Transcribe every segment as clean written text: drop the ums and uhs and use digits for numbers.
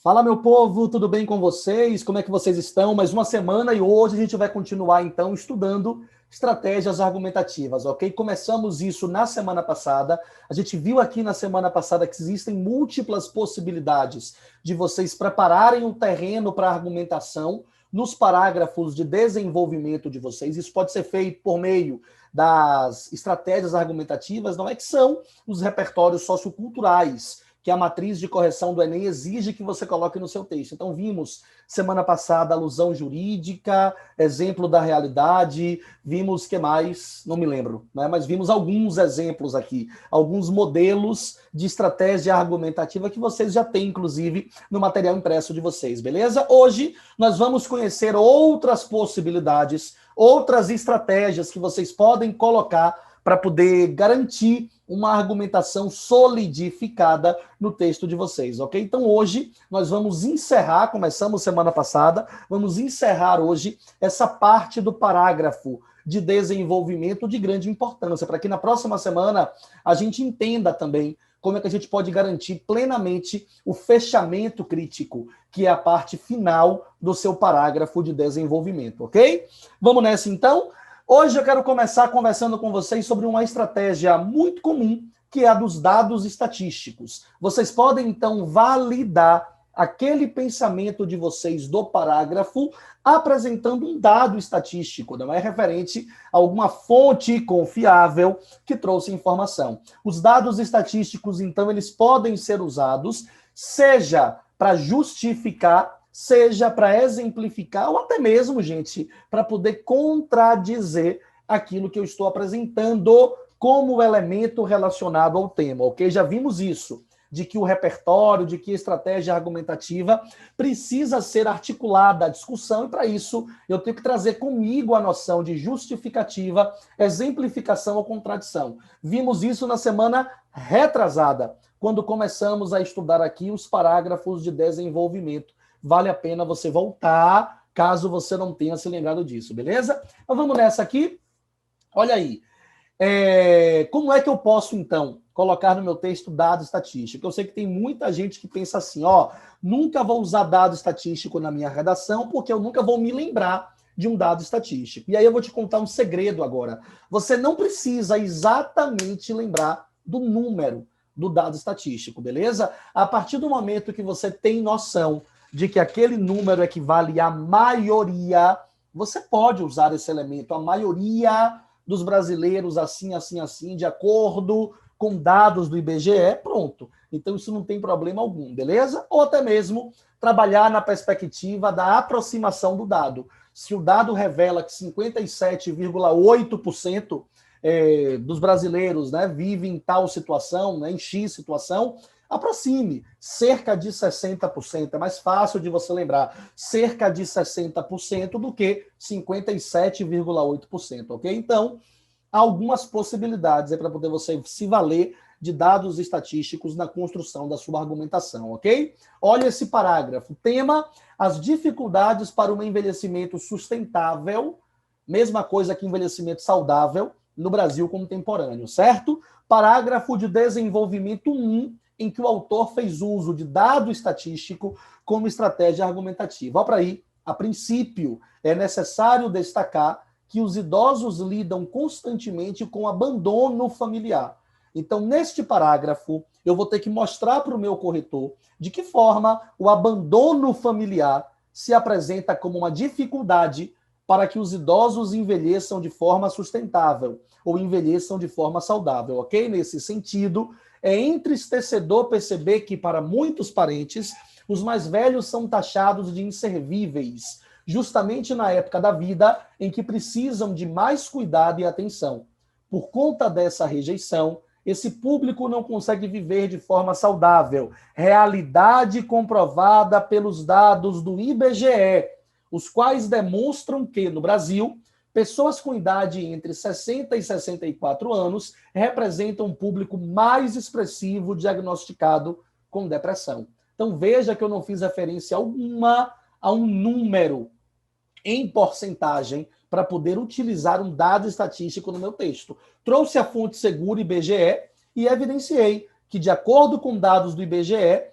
Fala, meu povo, tudo bem com vocês? Como é que vocês estão? Mais uma semana e hoje a gente vai continuar, então, estudando estratégias argumentativas, ok? Começamos isso na semana passada. A gente viu aqui na semana passada que existem múltiplas possibilidades de vocês prepararem o terreno para argumentação nos parágrafos de desenvolvimento de vocês. Isso pode ser feito por meio das estratégias argumentativas, não é que são os repertórios socioculturais que a matriz de correção do Enem exige que você coloque no seu texto. Então, vimos semana passada alusão jurídica, exemplo da realidade, vimos que mais, não me lembro, né? Mas vimos alguns exemplos aqui, alguns modelos de estratégia argumentativa que vocês já têm, inclusive, no material impresso de vocês, beleza? Hoje, nós vamos conhecer outras possibilidades, outras estratégias que vocês podem colocar para poder garantir uma argumentação solidificada no texto de vocês, ok? Então hoje nós vamos encerrar, começamos semana passada, vamos encerrar hoje essa parte do parágrafo de desenvolvimento de grande importância, para que na próxima semana a gente entenda também como é que a gente pode garantir plenamente o fechamento crítico, que é a parte final do seu parágrafo de desenvolvimento, ok? Vamos nessa então? Hoje eu quero começar conversando com vocês sobre uma estratégia muito comum, que é a dos dados estatísticos. Vocês podem, então, validar aquele pensamento de vocês do parágrafo apresentando um dado estatístico, não é referente a alguma fonte confiável que trouxe informação. Os dados estatísticos, então, eles podem ser usados, seja para justificar, seja para exemplificar, ou até mesmo, gente, para poder contradizer aquilo que eu estou apresentando como elemento relacionado ao tema, ok? Já vimos isso, de que o repertório, de que a estratégia argumentativa precisa ser articulada à discussão, e para isso eu tenho que trazer comigo a noção de justificativa, exemplificação ou contradição. Vimos isso na semana retrasada, quando começamos a estudar aqui os parágrafos de desenvolvimento. Vale a pena você voltar, caso você não tenha se lembrado disso, beleza? Então vamos nessa aqui. Olha aí. Como é que eu posso, então, colocar no meu texto dado estatístico? Eu sei que tem muita gente que pensa assim, nunca vou usar dado estatístico na minha redação, porque eu nunca vou me lembrar de um dado estatístico. E aí eu vou te contar um segredo agora. Você não precisa exatamente lembrar do número do dado estatístico, beleza? A partir do momento que você tem noção de que aquele número equivale à maioria, você pode usar esse elemento. A maioria dos brasileiros, assim, assim, assim, de acordo com dados do IBGE, pronto. Então, isso não tem problema algum, beleza? Ou até mesmo trabalhar na perspectiva da aproximação do dado. Se o dado revela que 57,8% dos brasileiros, né, vivem em tal situação, né, em X situação, aproxime, cerca de 60%, é mais fácil de você lembrar, cerca de 60% do que 57,8%, ok? Então, há algumas possibilidades para poder você se valer de dados estatísticos na construção da sua argumentação, ok? Olha esse parágrafo, tema, as dificuldades para um envelhecimento sustentável, mesma coisa que envelhecimento saudável no Brasil contemporâneo, certo? Parágrafo de desenvolvimento 1, em que o autor fez uso de dado estatístico como estratégia argumentativa. Olha para aí, a princípio, é necessário destacar que os idosos lidam constantemente com abandono familiar. Então, neste parágrafo, eu vou ter que mostrar para o meu corretor de que forma o abandono familiar se apresenta como uma dificuldade para que os idosos envelheçam de forma sustentável ou envelheçam de forma saudável, ok? Nesse sentido, é entristecedor perceber que, para muitos parentes, os mais velhos são taxados de inservíveis, justamente na época da vida em que precisam de mais cuidado e atenção. Por conta dessa rejeição, esse público não consegue viver de forma saudável. Realidade comprovada pelos dados do IBGE, os quais demonstram que, no Brasil, pessoas com idade entre 60 e 64 anos representam um público mais expressivo diagnosticado com depressão. Então, veja que eu não fiz referência alguma a um número em porcentagem para poder utilizar um dado estatístico no meu texto. Trouxe a fonte segura IBGE e evidenciei que, de acordo com dados do IBGE,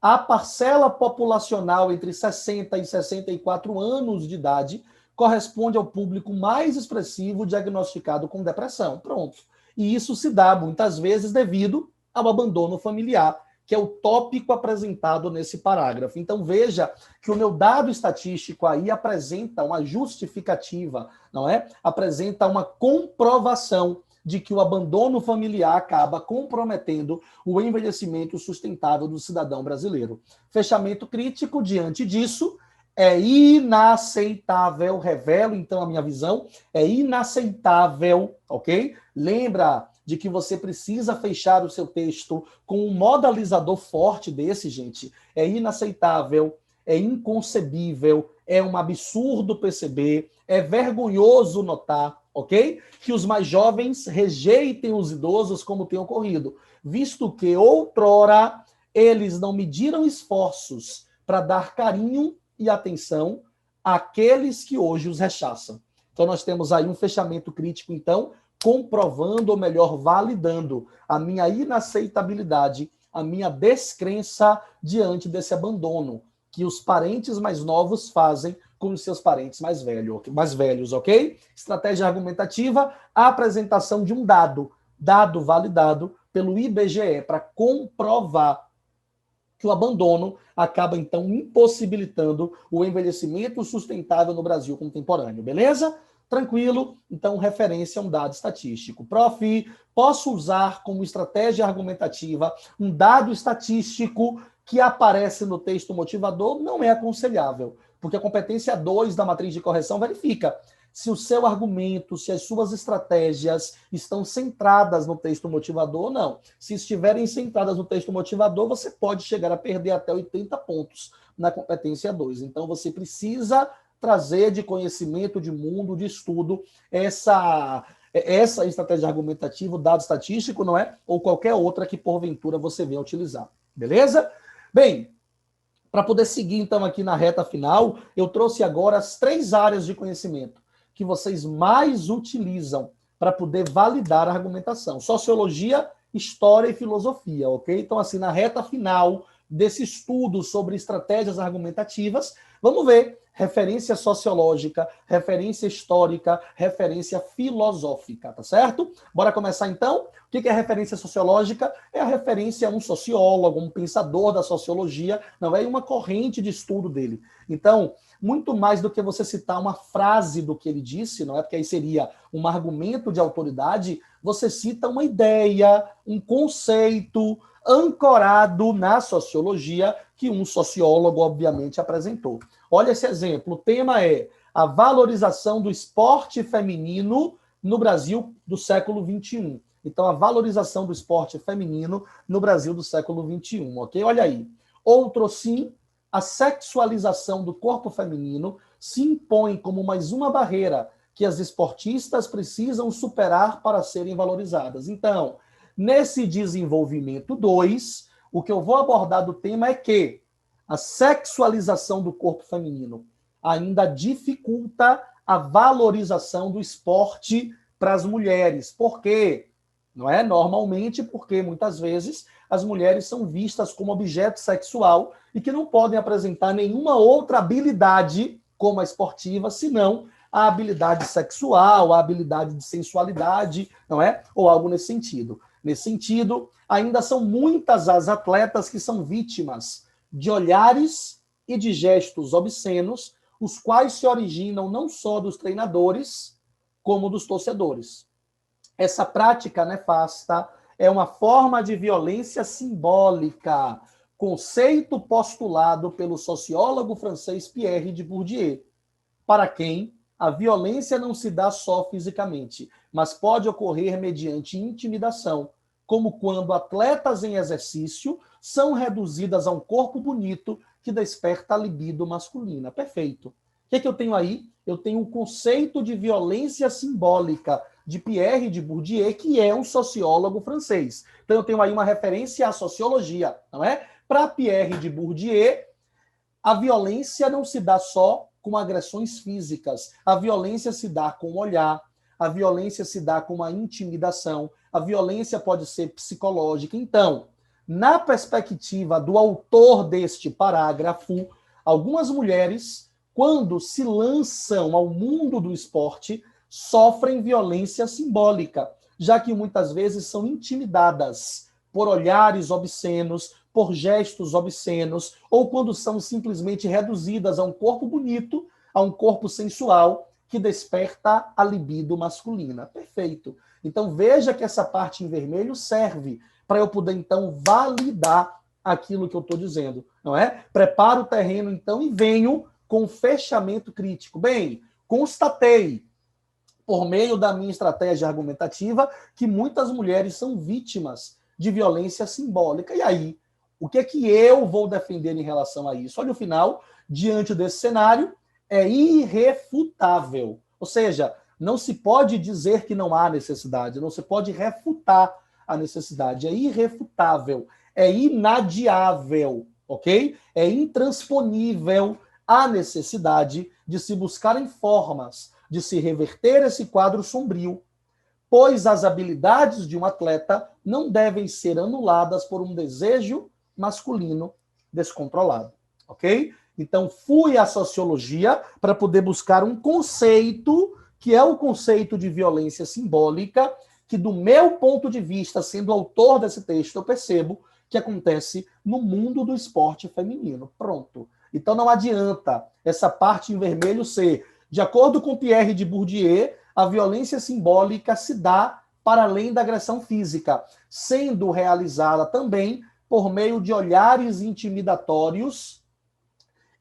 A parcela populacional entre 60 e 64 anos de idade corresponde ao público mais expressivo diagnosticado com depressão. Pronto. E isso se dá, muitas vezes, devido ao abandono familiar, que é o tópico apresentado nesse parágrafo. Então, veja que o meu dado estatístico aí apresenta uma justificativa, não é? Apresenta uma comprovação de que o abandono familiar acaba comprometendo o envelhecimento sustentável do cidadão brasileiro. Fechamento crítico diante disso é inaceitável, revelo então a minha visão, é inaceitável, ok? Lembra de que você precisa fechar o seu texto com um modalizador forte desse, gente. É inaceitável, é inconcebível, é um absurdo perceber, é vergonhoso notar, ok? Que os mais jovens rejeitem os idosos como tem ocorrido, visto que outrora eles não mediram esforços para dar carinho e atenção àqueles que hoje os rechaçam. Então nós temos aí um fechamento crítico, então, comprovando, ou melhor, validando a minha inaceitabilidade, a minha descrença diante desse abandono que os parentes mais novos fazem com os seus parentes mais velhos, ok? Estratégia argumentativa, a apresentação de um dado validado pelo IBGE, para comprovar que o abandono acaba, então, impossibilitando o envelhecimento sustentável no Brasil contemporâneo, beleza? Tranquilo? Então, referência a um dado estatístico. Prof, posso usar como estratégia argumentativa um dado estatístico que aparece no texto motivador? Não é aconselhável, porque a competência 2 da matriz de correção verifica se o seu argumento, se as suas estratégias estão centradas no texto motivador ou não. Se estiverem centradas no texto motivador, você pode chegar a perder até 80 pontos na competência 2. Então, você precisa trazer de conhecimento de mundo, de estudo, essa estratégia argumentativa, o dado estatístico, não é? Ou qualquer outra que, porventura, você venha utilizar. Beleza? Bem, para poder seguir, então, aqui na reta final, eu trouxe agora as 3 áreas de conhecimento que vocês mais utilizam para poder validar a argumentação. Sociologia, história e filosofia, ok? Então, assim, na reta final desse estudo sobre estratégias argumentativas, vamos ver referência sociológica, referência histórica, referência filosófica, tá certo? Bora começar então? O que é referência sociológica? É a referência a um sociólogo, um pensador da sociologia, não é uma corrente de estudo dele. Então, muito mais do que você citar uma frase do que ele disse, não é? Porque aí seria um argumento de autoridade, você cita uma ideia, um conceito ancorado na sociologia que um sociólogo, obviamente, apresentou. Olha esse exemplo. O tema é a valorização do esporte feminino no Brasil do século XXI. Então, a valorização do esporte feminino no Brasil do século XXI, ok? Olha aí. Outro sim, a sexualização do corpo feminino se impõe como mais uma barreira que as esportistas precisam superar para serem valorizadas. Então, nesse desenvolvimento 2, o que eu vou abordar do tema é que a sexualização do corpo feminino ainda dificulta a valorização do esporte para as mulheres. Por quê? Não é? Normalmente porque, muitas vezes, as mulheres são vistas como objeto sexual e que não podem apresentar nenhuma outra habilidade como a esportiva, senão a habilidade sexual, a habilidade de sensualidade, não é? Ou algo nesse sentido. Nesse sentido, ainda são muitas as atletas que são vítimas de olhares e de gestos obscenos, os quais se originam não só dos treinadores, como dos torcedores. Essa prática nefasta é uma forma de violência simbólica, conceito postulado pelo sociólogo francês Pierre de Bourdieu, para quem a violência não se dá só fisicamente, mas pode ocorrer mediante intimidação, como quando atletas em exercício são reduzidas a um corpo bonito que desperta a libido masculina. Perfeito. O que eu tenho aí? Eu tenho um conceito de violência simbólica de Pierre de Bourdieu, que é um sociólogo francês. Então eu tenho aí uma referência à sociologia, não é? Para Pierre de Bourdieu, a violência não se dá só com agressões físicas. A violência se dá com o olhar, a violência se dá com uma intimidação, a violência pode ser psicológica. Então, Na perspectiva do autor deste parágrafo, algumas mulheres, quando se lançam ao mundo do esporte, sofrem violência simbólica, já que muitas vezes são intimidadas por olhares obscenos, por gestos obscenos, ou quando são simplesmente reduzidas a um corpo bonito, a um corpo sensual, que desperta a libido masculina. Perfeito. Então veja que essa parte em vermelho serve para eu poder, então, validar aquilo que eu estou dizendo, não é? Preparo o terreno, então, e venho com fechamento crítico. Bem, constatei, por meio da minha estratégia argumentativa, que muitas mulheres são vítimas de violência simbólica. E aí, o que é que eu vou defender em relação a isso? Olha, o final, diante desse cenário, é irrefutável. Ou seja, não se pode dizer que não há necessidade, não se pode refutar a necessidade. É irrefutável, é inadiável, ok? É intransponível a necessidade de se buscarem formas de se reverter esse quadro sombrio, pois as habilidades de um atleta não devem ser anuladas por um desejo masculino descontrolado, ok? Então, fui à sociologia para poder buscar um conceito, que é o conceito de violência simbólica, que, do meu ponto de vista, sendo autor desse texto, eu percebo que acontece no mundo do esporte feminino. Pronto. Então, não adianta essa parte em vermelho ser, de acordo com Pierre de Bourdieu, a violência simbólica se dá para além da agressão física, sendo realizada também por meio de olhares intimidatórios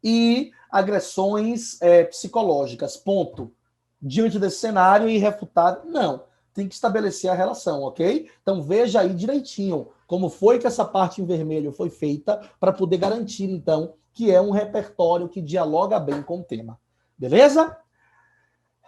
e agressões psicológicas. Ponto. Diante desse cenário irrefutável, não. Tem que estabelecer a relação, ok? Então veja aí direitinho como foi que essa parte em vermelho foi feita para poder garantir, então, que é um repertório que dialoga bem com o tema. Beleza?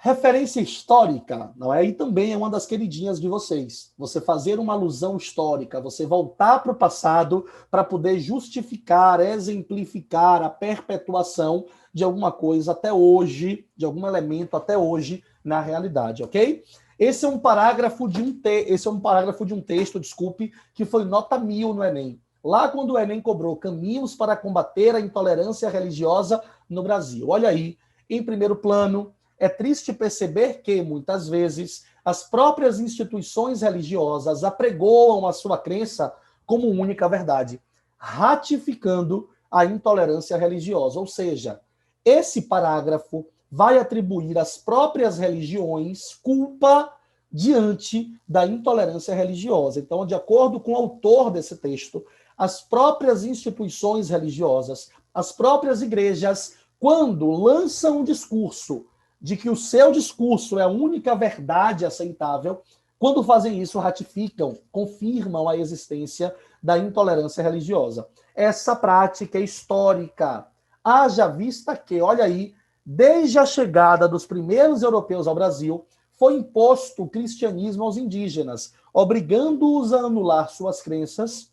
Referência histórica, não é? E também é uma das queridinhas de vocês. Você fazer uma alusão histórica, você voltar para o passado para poder justificar, exemplificar a perpetuação de alguma coisa até hoje, de algum elemento até hoje na realidade, ok? Esse é um parágrafo de um texto, desculpe, que foi nota 1000 no Enem. Lá quando o Enem cobrou caminhos para combater a intolerância religiosa no Brasil. Olha aí, em primeiro plano, é triste perceber que, muitas vezes, as próprias instituições religiosas apregoam a sua crença como única verdade, ratificando a intolerância religiosa. Ou seja, esse parágrafo vai atribuir às próprias religiões culpa diante da intolerância religiosa. Então, de acordo com o autor desse texto, as próprias instituições religiosas, as próprias igrejas, quando lançam um discurso de que o seu discurso é a única verdade aceitável, quando fazem isso, ratificam, confirmam a existência da intolerância religiosa. Essa prática é histórica. Haja vista que, olha aí, desde a chegada dos primeiros europeus ao Brasil, foi imposto o cristianismo aos indígenas, obrigando-os a anular suas crenças,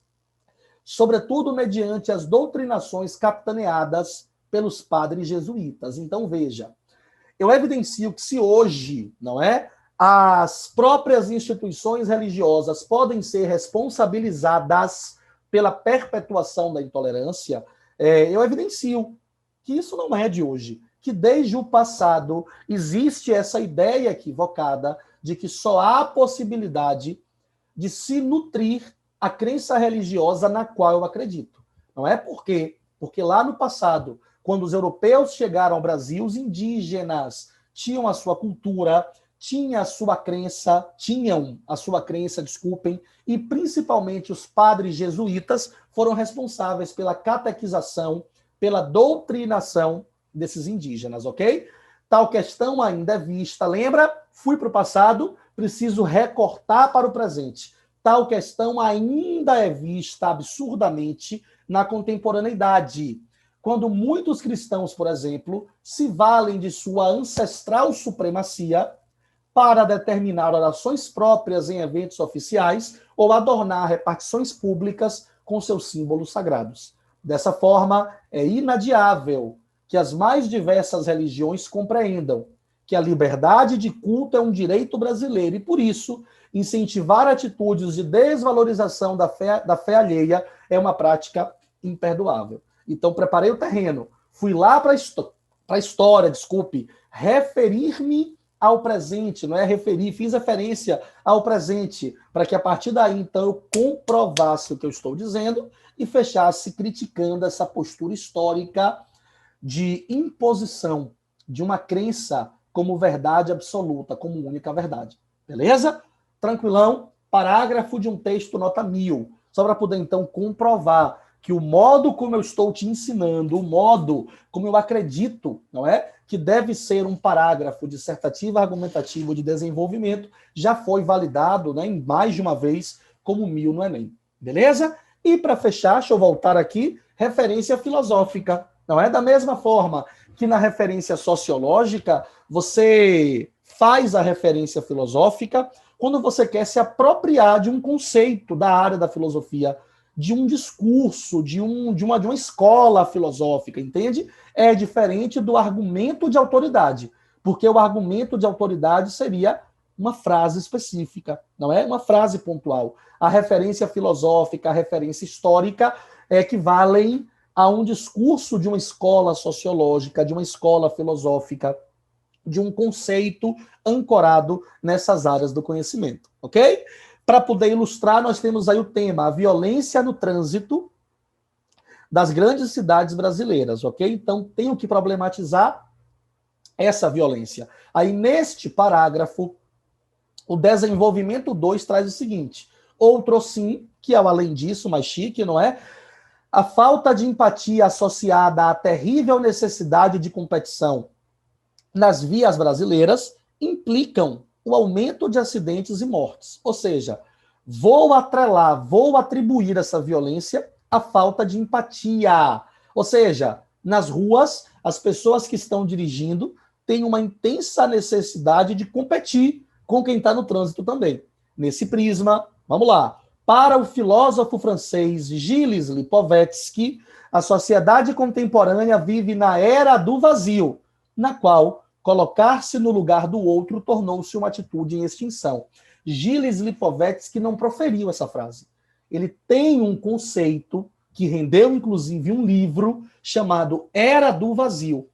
sobretudo mediante as doutrinações capitaneadas pelos padres jesuítas. Então, veja, eu evidencio que se hoje, não é, as próprias instituições religiosas podem ser responsabilizadas pela perpetuação da intolerância, eu evidencio que isso não é de hoje, que desde o passado existe essa ideia equivocada de que só há possibilidade de se nutrir a crença religiosa na qual eu acredito. Não é por quê? Porque lá no passado, quando os europeus chegaram ao Brasil, os indígenas tinham a sua cultura, tinham a sua crença, e principalmente os padres jesuítas foram responsáveis pela catequização, pela doutrinação desses indígenas, ok? Tal questão ainda é vista, lembra? Fui para o passado, preciso recortar para o presente. Tal questão ainda é vista absurdamente na contemporaneidade, quando muitos cristãos, por exemplo, se valem de sua ancestral supremacia para determinar orações próprias em eventos oficiais ou adornar repartições públicas com seus símbolos sagrados. Dessa forma, é inadiável que as mais diversas religiões compreendam que a liberdade de culto é um direito brasileiro e, por isso, incentivar atitudes de desvalorização da fé alheia é uma prática imperdoável. Então, preparei o terreno, fui lá para a história, referir-me ao presente, não é referir, fiz referência ao presente, para que a partir daí, então, eu comprovasse o que eu estou dizendo e fechasse criticando essa postura histórica de imposição de uma crença como verdade absoluta, como única verdade. Beleza? Tranquilão? Parágrafo de um texto, nota 1000. Só para poder, então, comprovar que o modo como eu estou te ensinando, o modo como eu acredito, não é? Que deve ser um parágrafo dissertativo, argumentativo de desenvolvimento, já foi validado, né, em mais de uma vez como 1000 no Enem. Beleza? E para fechar, deixa eu voltar aqui, referência filosófica. Não é da mesma forma que na referência sociológica, você faz a referência filosófica quando você quer se apropriar de um conceito da área da filosofia, de um discurso, de uma escola filosófica, entende? É diferente do argumento de autoridade, porque o argumento de autoridade seria uma frase específica, não é? Uma frase pontual. A referência filosófica, a referência histórica equivalem a um discurso de uma escola sociológica, de uma escola filosófica, de um conceito ancorado nessas áreas do conhecimento, ok? Para poder ilustrar, nós temos aí o tema, a violência no trânsito das grandes cidades brasileiras, ok? Então, tenho que problematizar essa violência. Aí, neste parágrafo, o desenvolvimento 2 traz o seguinte, outro sim, que é o além disso, mais chique, não é? A falta de empatia associada à terrível necessidade de competição nas vias brasileiras implicam o aumento de acidentes e mortes. Ou seja, vou atribuir essa violência à falta de empatia. Ou seja, nas ruas, as pessoas que estão dirigindo têm uma intensa necessidade de competir com quem está no trânsito também. Nesse prisma, vamos lá. Para o filósofo francês Gilles Lipovetsky, a sociedade contemporânea vive na era do vazio, na qual colocar-se no lugar do outro tornou-se uma atitude em extinção. Gilles Lipovetsky não proferiu essa frase. Ele tem um conceito que rendeu, inclusive, um livro chamado Era do Vazio.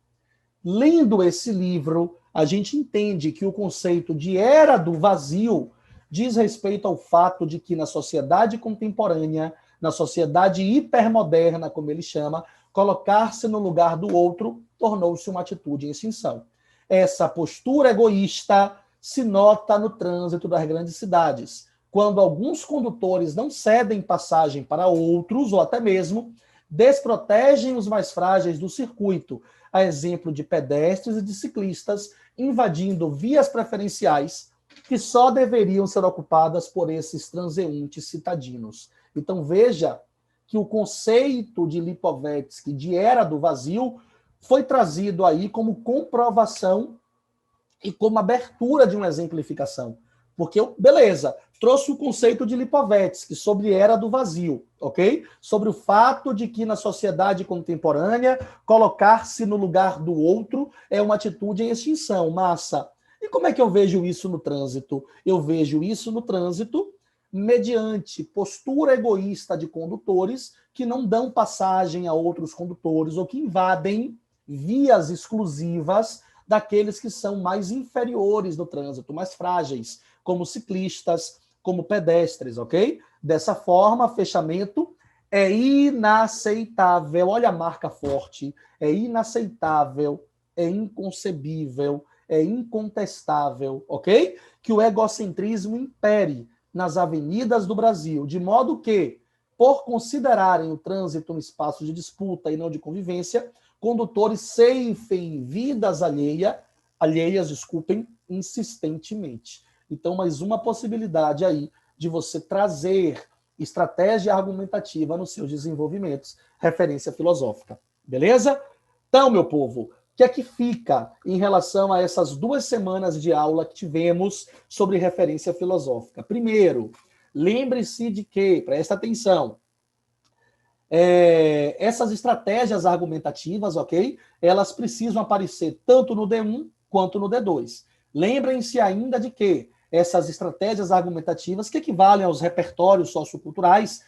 Lendo esse livro, a gente entende que o conceito de Era do Vazio diz respeito ao fato de que na sociedade contemporânea, na sociedade hipermoderna, como ele chama, colocar-se no lugar do outro tornou-se uma atitude em extinção. Essa postura egoísta se nota no trânsito das grandes cidades, quando alguns condutores não cedem passagem para outros, ou até mesmo desprotegem os mais frágeis do circuito, a exemplo de pedestres e de ciclistas invadindo vias preferenciais que só deveriam ser ocupadas por esses transeuntes citadinos. Então veja que o conceito de Lipovetsky de era do vazio foi trazido aí como comprovação e como abertura de uma exemplificação. Porque, beleza, trouxe o conceito de Lipovetsky sobre era do vazio, ok? Sobre o fato de que na sociedade contemporânea colocar-se no lugar do outro é uma atitude em extinção, massa. E como é que eu vejo isso no trânsito? Eu vejo isso no trânsito mediante postura egoísta de condutores que não dão passagem a outros condutores ou que invadem vias exclusivas daqueles que são mais inferiores no trânsito, mais frágeis, como ciclistas, como pedestres, ok? Dessa forma, fechamento é inaceitável. Olha a marca forte. É inaceitável, é inconcebível, é incontestável, ok? Que o egocentrismo impere nas avenidas do Brasil, de modo que, por considerarem o trânsito um espaço de disputa e não de convivência, condutores ceifem vidas alheias, insistentemente. Então, mais uma possibilidade aí de você trazer estratégia argumentativa nos seus desenvolvimentos, referência filosófica. Beleza? Então, meu povo, o que é que fica em relação a essas 2 semanas de aula que tivemos sobre referência filosófica? Primeiro, lembre-se de que, presta atenção, essas estratégias argumentativas, ok? Elas precisam aparecer tanto no D1 quanto no D2. Lembrem-se ainda de que essas estratégias argumentativas, que equivalem aos repertórios socioculturais,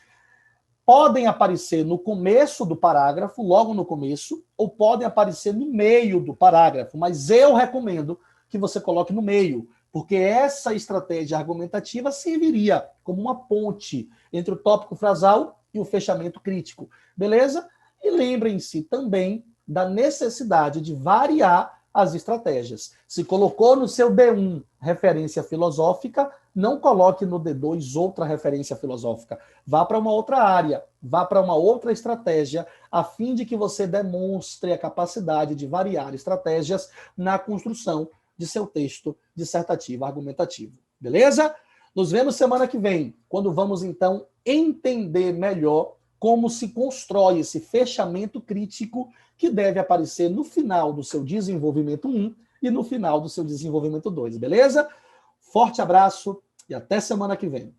podem aparecer no começo do parágrafo, logo no começo, ou podem aparecer no meio do parágrafo, mas eu recomendo que você coloque no meio, porque essa estratégia argumentativa serviria como uma ponte entre o tópico frasal e o fechamento crítico, beleza? E lembrem-se também da necessidade de variar as estratégias. Se colocou no seu D1 referência filosófica, não coloque no D2 outra referência filosófica. Vá para uma outra área, vá para uma outra estratégia, a fim de que você demonstre a capacidade de variar estratégias na construção de seu texto dissertativo argumentativo. Beleza? Nos vemos semana que vem, quando vamos então entender melhor como se constrói esse fechamento crítico que deve aparecer no final do seu desenvolvimento 1 e no final do seu desenvolvimento 2, beleza? Forte abraço e até semana que vem.